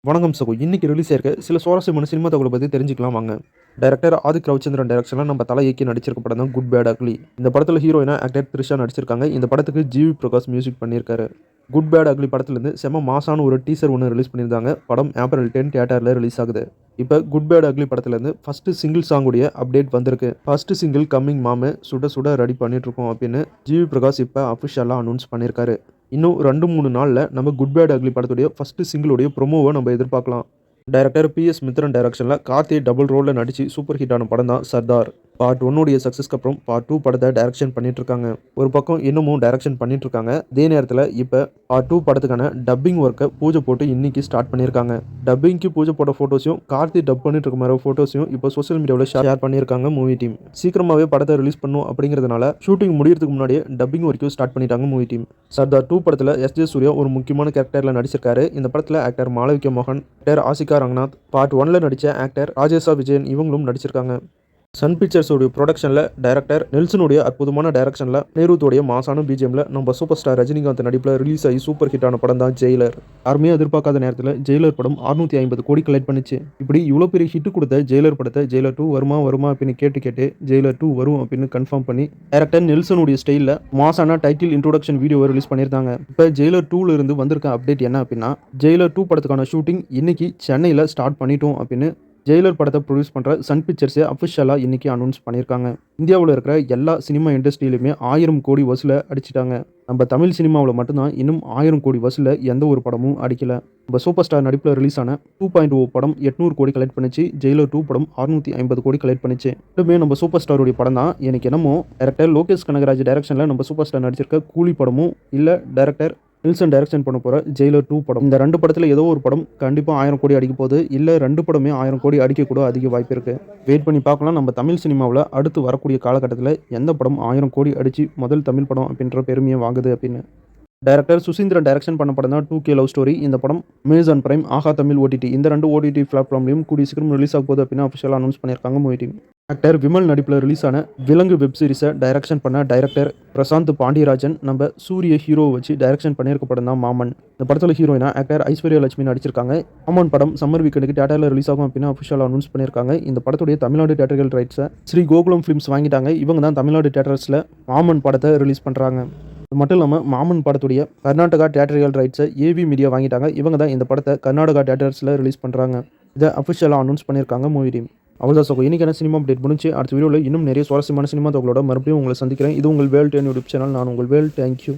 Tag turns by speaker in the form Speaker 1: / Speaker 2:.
Speaker 1: வணக்கம் சகோ. இன்னைக்கு ரிலீஸ் ஆயிருக்க சில சுவாரஸ்யமான சினிமா தகவலை பத்தி தெரிஞ்சுக்கலாம் வாங்க. டைரக்டர் ஆதிக் ரவிச்சந்திரன் டைரக்ஷன்ல நம்ம தல இயக்கி நடிச்சிருக்க படம் தான் குட் பேட் அக்லி. இந்த படத்துல ஹீரோயினா ஆக்டர் த்ரிஷா நடிச்சிருக்காங்க. இந்த படத்துக்கு ஜிவி பிரகாஷ் மியூசிக் பண்ணியிருக்காரு. குட் பேட் அக்லி படத்துலேருந்து செம மாசான ஒரு டீசர் ஒன்று ரிலீஸ் பண்ணியிருந்தாங்க. படம் ஏப்ரல் 10 தியேட்டரில் ரிலீஸ் ஆகுது. இப்போ குட் பேட் அக்லி படத்துலேருந்து ஃபர்ஸ்ட் சிங்கிள் சாங்குடைய அப்டேட் வந்திருக்கு. ஃபர்ஸ்ட் சிங்கிள் கம்மிங் மாமே சுட சுட ரெடி பண்ணிட்டு இருக்கோம் அப்படின்னு ஜிவி பிரகாஷ் இப்போ அஃபிஷியலாக அனௌன்ஸ் பண்ணியிருக்காரு. இன்னும் 2-3 நாளில் நம்ம குட் பேட் அக்லி படத்துடைய ஃபர்ஸ்ட் சிங்கிளுடைய ப்ரொமோவை நம்ம எதிர்பார்க்கலாம். டைரக்டர் பி.எஸ். மித்ரன் டைரக்ஷனில் கார்த்தி டபுள் ரோலில் நடித்து சூப்பர் ஹிட்டான படம் தான் சர்தார். பார்ட் 1 சக்ஸஸ்க்கு அப்புறம் பார்ட் 2 படத்தை டைரக்ஷன் பண்ணிட்டு இருக்காங்க. ஒரு பக்கம் இன்னமும் டைரக்ஷன் பண்ணிட்டு இருக்காங்க. அதே நேரத்தில் இப்போ பார்ட் 2 படத்துக்கான டப்பிங் ஒர்க்கை பூஜை போட்டு இன்னைக்கு ஸ்டார்ட் பண்ணியிருக்காங்க. டப்பிங்க்கு பூஜை போட்ட ஃபோட்டோஸையும் கார்த்தி டப் பண்ணிட்டு இருக்க மாதிரி ஃபோட்டோஸையும் இப்போ சோஷியல் மீடியாவில் ஷேர் பண்ணியிருக்காங்க மூவி டீம். சீக்கிரமாகவே படத்தை ரிலீஸ் பண்ணும் அப்படிங்கிறதுனால ஷூட்டிங் முடியறதுக்கு முன்னாடியே டப்பிங் ஒர்க்கையும் ஸ்டார்ட் பண்ணிட்டாங்க மூவி டீம். சர்தார் 2 படத்தில் எஸ்.ஜே. சூர்யா ஒரு முக்கியமான கேரக்டரில் நடிச்சிருக்காரு. இந்த படத்தில் ஆக்டர் மாளவிகா மோகன், ஆக்டர் ஆசிகா ரங்கநாத், பார்ட் 1 நடித்த ஆக்டர் ராஜேஷா விஜயன் இவங்களும் நடிச்சிருக்காங்க. சன் பிக்சர்ஸோடைய ப்ரொடக்ஷனில் டைரக்டர் நெல்சனுடைய அற்புதமான டைரக்ஷனில் நேருத்தோடைய மாசான பிஜிஎம்ல நம்ம சூப்பர் ஸ்டார் ரஜினிகாந்த் நடிப்பில் ரிலீஸ் ஆகி சூப்பர் ஹிட்டான படம் தான் ஜெயிலர். யாருமே எதிர்பார்க்காத நேரத்தில் ஜெயிலர் படம் 650 கோடி கலெக்ட் பண்ணிச்சு. இப்படி இவ்வளோ பெரிய ஹிட் கொடுத்த ஜெயிலர் படத்தை ஜெயிலர் 2 வருமா அப்படின்னு கேட்டு ஜெயிலர் 2 வரும் அப்படின்னு கன்ஃபார்ம் பண்ணி டைரக்டர் நெல்சனுடைய ஸ்டைலில் மாசான டைட்டில் இன்ட்ரோடக்ஷன் வீடியோவை ரிலீஸ் பண்ணியிருந்தாங்க. இப்போ ஜெயிலர் 2 இருந்து வந்திருக்க அப்டேட் என்ன அப்படின்னா, ஜெயிலர் 2 படத்துக்கான ஷூட்டிங் இன்னைக்கு சென்னையில் ஸ்டார்ட் பண்ணிட்டோம் அப்படின்னு ஜெயிலர் படத்தை ப்ரொடியூஸ் பண்ணுற சன் பிக்சர்ஸே அஃபிஷியலாக இன்றைக்கி அனௌன்ஸ் பண்ணியிருக்காங்க. இந்தியாவில் இருக்கிற எல்லா சினிமா இண்டஸ்ட்ரியிலுமே 1000 கோடி வசூலை அடிச்சிட்டாங்க. நம்ம தமிழ் சினிமாவில் மட்டும்தான் இன்னும் 1000 கோடி வசூலை எந்த ஒரு படமும் அடிக்கல. நம்ம சூப்பர் ஸ்டார் நடிப்பில் ரிலீஸ் ஆன 2.0 படம் 800 கோடி கலெக்ட் பண்ணிச்சு. ஜெயிலர் 2 படம் 650 கோடி கலெக்ட் பண்ணிச்சு. இன்னுமே நம்ம சூப்பர் ஸ்டாருடைய படம் தான். எனக்கு என்னமோ டைரக்டர் லோகேஷ் கனகராஜ் டைரக்ஷனில் நம்ம சூப்பர் ஸ்டார் நடிச்சிருக்க கூலி படமும் இல்லை டைரக்டர் நெல்சன் டைரக்ஷன் பண்ண போகிற ஜெயிலர் 2 படம். இந்த 2 படத்தில் ஏதோ ஒரு படம் கண்டிப்பாக 1000 கோடி அடிக்க போகுது. இல்லை 2 படமே 1000 கோடி அடிக்க கூட அதிக வாய்ப்பு இருக்குது. வெயிட் பண்ணி பார்க்கலாம். நம்ம தமிழ் சினிமாவில் அடுத்து வரக்கூடிய காலகட்டத்தில் எந்த படம் 1000 கோடி அடித்து முதல் தமிழ் படம் அப்படின்ற பெருமையை வாங்குது அப்படின்னு. டைரக்டர் சுசீந்திரன் டைரக்ஷன் பண்ண படம் தான் 2K லவ் ஸ்டோரி. இந்த படம் அமேசான் பிரைம், ஆஹா தமிழ் OTT இந்த 2 OTT பிளாட்ஃபார்ம்லையும் கூடிய சீக்கிரம் ரிலீஸ் ஆக போகுது அப்படின்னு அஃபிஷியலாக அனௌன்ஸ் பண்ணியிருக்காங்க மூவி டீம். ஆக்டர் விமல் நடிப்பில் ரிலீஸ் ஆன விலங்கு வெப் சீரிஸை டைரக்ஷன் பண்ண டைரக்டர் பிரசாந்த் பாண்டியராஜன் நம்ம சூரிய ஹீரோவை வச்சு டைரக்ஷன் பண்ணியிருக்க படம் தான் மாமன். இந்த படத்தில் ஹீரோயினா ஆக்டர் ஐஸ்வர்யா லட்சுமி நடிச்சிருக்காங்க. மாமன் படம் சம்மர் வீக்கெண்டுக்கு தியேட்டரில் ரிலீஸ் ஆகும் அப்படின்னு அஃபிஷியலாக அனௌன்ஸ் பண்ணியிருக்காங்க. இந்த படத்துடைய தமிழ்நாடு தியேட்டர்கள் ரைட்ஸை ஸ்ரீ கோகுலம் ஃபிலிம்ஸ் வாங்கிட்டாங்க. இவங்க தான் தமிழ்நாடு தியேட்டர்ஸில் மாமன் படத்தை ரிலீஸ் பண்ணுறாங்க. அது மட்டும் இல்லாமல் மாமன் படத்துடைய கர்நாடகா தியேட்டர்கள் ரைட்ஸை ஏவி மீடியா வாங்கிட்டாங்க. இவங்க தான் இந்த படத்தை கர்நாடகா தியேட்டர்ஸில் ரிலீஸ் பண்ணுறாங்க. இதை அஃபிஷியலாக அனௌன்ஸ் பண்ணியிருக்காங்க மூவி டீம். அவ்வளோதான் சகோ. இன்றைக்கான சினிமா அப்டேட் முடிஞ்சு அடுத்த வீடியோவில் இன்னும் நிறைய சுவாரஸ்யமான சினிமா தகவலோட மறுபடியும் உங்களை சந்திக்கிறேன். இது உங்கள் வேல் 10 யூடியூப் சேனல். நான் உங்கள் வேல். தேங்க்யூ.